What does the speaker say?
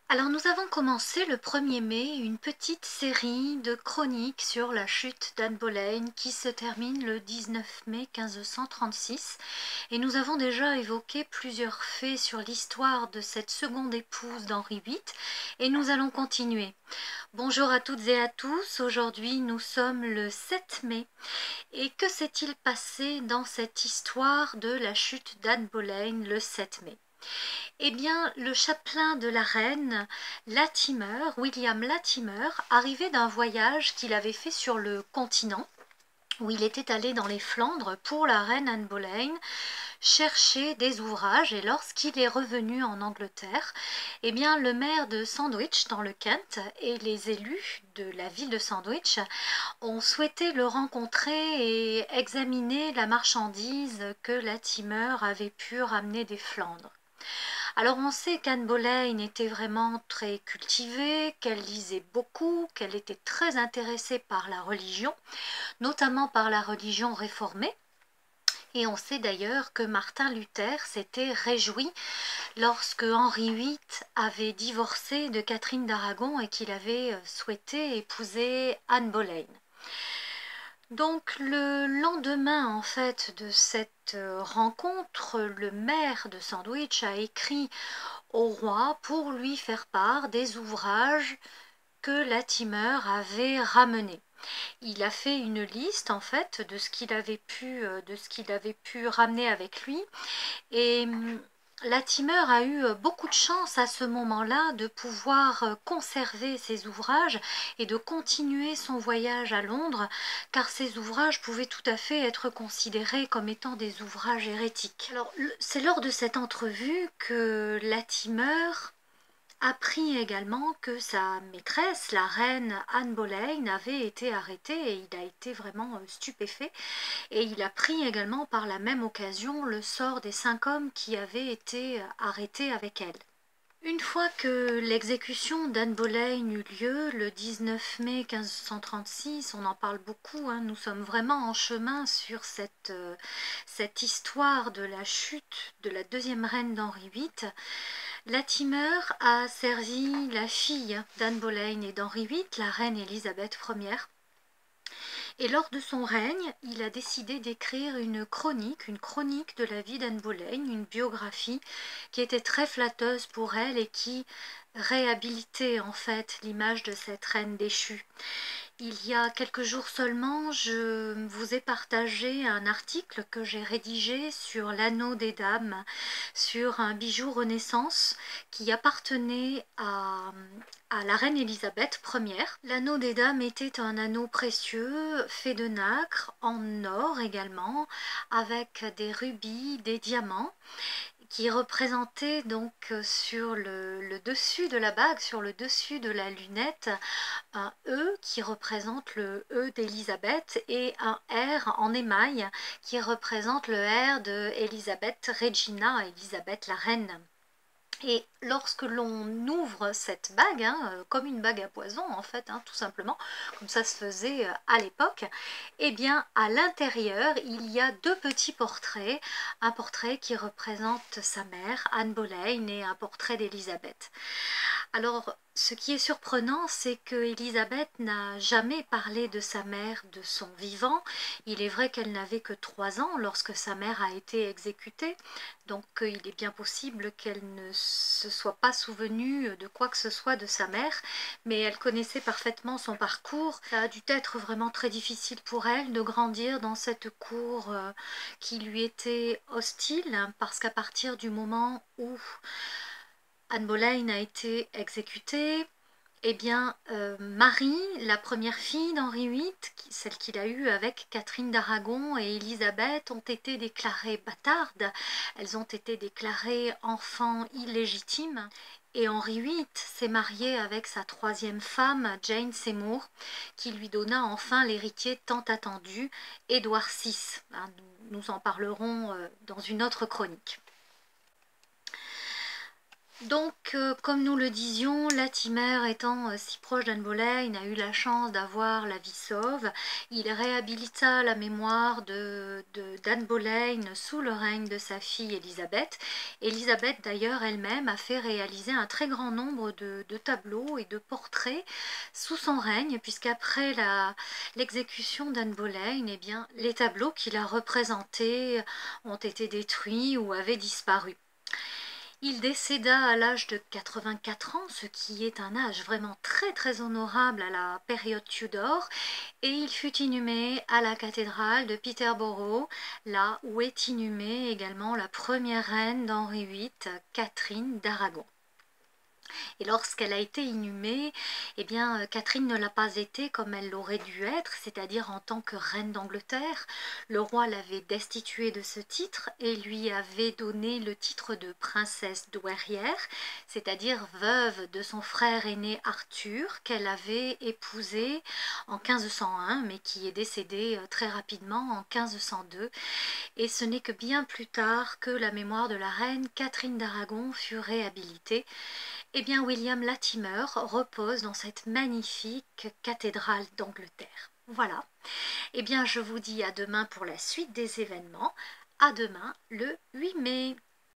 Alors nous avons commencé le 1er mai une petite série de chroniques sur la chute d'Anne Boleyn qui se termine le 19 mai 1536 et nous avons déjà évoqué plusieurs faits sur l'histoire de cette seconde épouse d'Henri VIII et nous allons continuer. Bonjour à toutes et à tous, aujourd'hui nous sommes le 7 mai et que s'est-il passé dans cette histoire de la chute d'Anne Boleyn le 7 mai? Eh bien, le chapelain de la reine, Latimer, William Latimer, arrivait d'un voyage qu'il avait fait sur le continent, où il était allé dans les Flandres pour la reine Anne Boleyn, chercher des ouvrages, et lorsqu'il est revenu en Angleterre, eh bien, le maire de Sandwich, dans le Kent, et les élus de la ville de Sandwich ont souhaité le rencontrer et examiner la marchandise que Latimer avait pu ramener des Flandres. Alors on sait qu'Anne Boleyn était vraiment très cultivée, qu'elle lisait beaucoup, qu'elle était très intéressée par la religion, notamment par la religion réformée. Et on sait d'ailleurs que Martin Luther s'était réjoui lorsque Henri VIII avait divorcé de Catherine d'Aragon et qu'il avait souhaité épouser Anne Boleyn. Donc le lendemain en fait de cette rencontre, le maire de Sandwich a écrit au roi pour lui faire part des ouvrages que Latimer avait ramenés. Il a fait une liste en fait de ce qu'il avait pu ramener avec lui et Latimer a eu beaucoup de chance à ce moment-là de pouvoir conserver ses ouvrages et de continuer son voyage à Londres, car ces ouvrages pouvaient tout à fait être considérés comme étant des ouvrages hérétiques. Alors, c'est lors de cette entrevue que Latimer apprit également que sa maîtresse, la reine Anne Boleyn, avait été arrêtée et il a été vraiment stupéfait. Et il apprit également par la même occasion le sort des 5 hommes qui avaient été arrêtés avec elle. Une fois que l'exécution d'Anne Boleyn eut lieu, le 19 mai 1536, on en parle beaucoup, hein, nous sommes vraiment en chemin sur cette histoire de la chute de la deuxième reine d'Henri VIII, Latimer a servi la fille d'Anne Boleyn et d'Henri VIII, la reine Élisabeth Ier, et lors de son règne, il a décidé d'écrire une chronique de la vie d'Anne Boleyn, une biographie qui était très flatteuse pour elle et qui réhabilitait en fait l'image de cette reine déchue. Il y a quelques jours seulement, je vous ai partagé un article que j'ai rédigé sur l'anneau des dames, sur un bijou Renaissance qui appartenait à la reine Élisabeth Ier. L'anneau des dames était un anneau précieux fait de nacre, en or également, avec des rubis, des diamants, qui représentait donc sur le dessus de la bague, sur le dessus de la lunette, un E qui représente le E d'Élisabeth et un R en émail qui représente le R de Élisabeth Regina, Élisabeth la reine. Et lorsque l'on ouvre cette bague, hein, comme une bague à poison en fait, hein, tout simplement, comme ça se faisait à l'époque, eh bien à l'intérieur il y a deux petits portraits, un portrait qui représente sa mère, Anne Boleyn, et un portrait d'Élisabeth. Alors, ce qui est surprenant, c'est que Élisabeth n'a jamais parlé de sa mère de son vivant. Il est vrai qu'elle n'avait que 3 ans lorsque sa mère a été exécutée, donc il est bien possible qu'elle ne se soit pas souvenue de quoi que ce soit de sa mère, mais elle connaissait parfaitement son parcours. Ça a dû être vraiment très difficile pour elle de grandir dans cette cour qui lui était hostile, parce qu'à partir du moment où Anne Boleyn a été exécutée, eh bien, Marie, la première fille d'Henri VIII, celle qu'il a eue avec Catherine d'Aragon et Élisabeth, ont été déclarées bâtardes, elles ont été déclarées enfants illégitimes, et Henri VIII s'est marié avec sa troisième femme, Jane Seymour, qui lui donna enfin l'héritier tant attendu, Édouard VI. Nous en parlerons dans une autre chronique. Donc, comme nous le disions, Latimer étant si proche d'Anne Boleyn, a eu la chance d'avoir la vie sauve. Il réhabilita la mémoire d'Anne Boleyn sous le règne de sa fille Élisabeth. Élisabeth, d'ailleurs, elle-même a fait réaliser un très grand nombre de tableaux et de portraits sous son règne, puisqu'après l'exécution d'Anne Boleyn, eh bien, les tableaux qu'il a représentés ont été détruits ou avaient disparu. Il décéda à l'âge de 84 ans, ce qui est un âge vraiment très très honorable à la période Tudor, et il fut inhumé à la cathédrale de Peterborough, là où est inhumée également la première reine d'Henri VIII, Catherine d'Aragon. Et lorsqu'elle a été inhumée, eh bien, Catherine ne l'a pas été comme elle l'aurait dû être, c'est-à-dire en tant que reine d'Angleterre. Le roi l'avait destituée de ce titre et lui avait donné le titre de princesse douairière, c'est-à-dire veuve de son frère aîné Arthur, qu'elle avait épousé en 1501, mais qui est décédé très rapidement en 1502. Et ce n'est que bien plus tard que la mémoire de la reine Catherine d'Aragon fut réhabilitée. Eh bien, William Latimer repose dans cette magnifique cathédrale d'Angleterre. Voilà. Eh bien, je vous dis à demain pour la suite des événements. À demain, le 8 mai.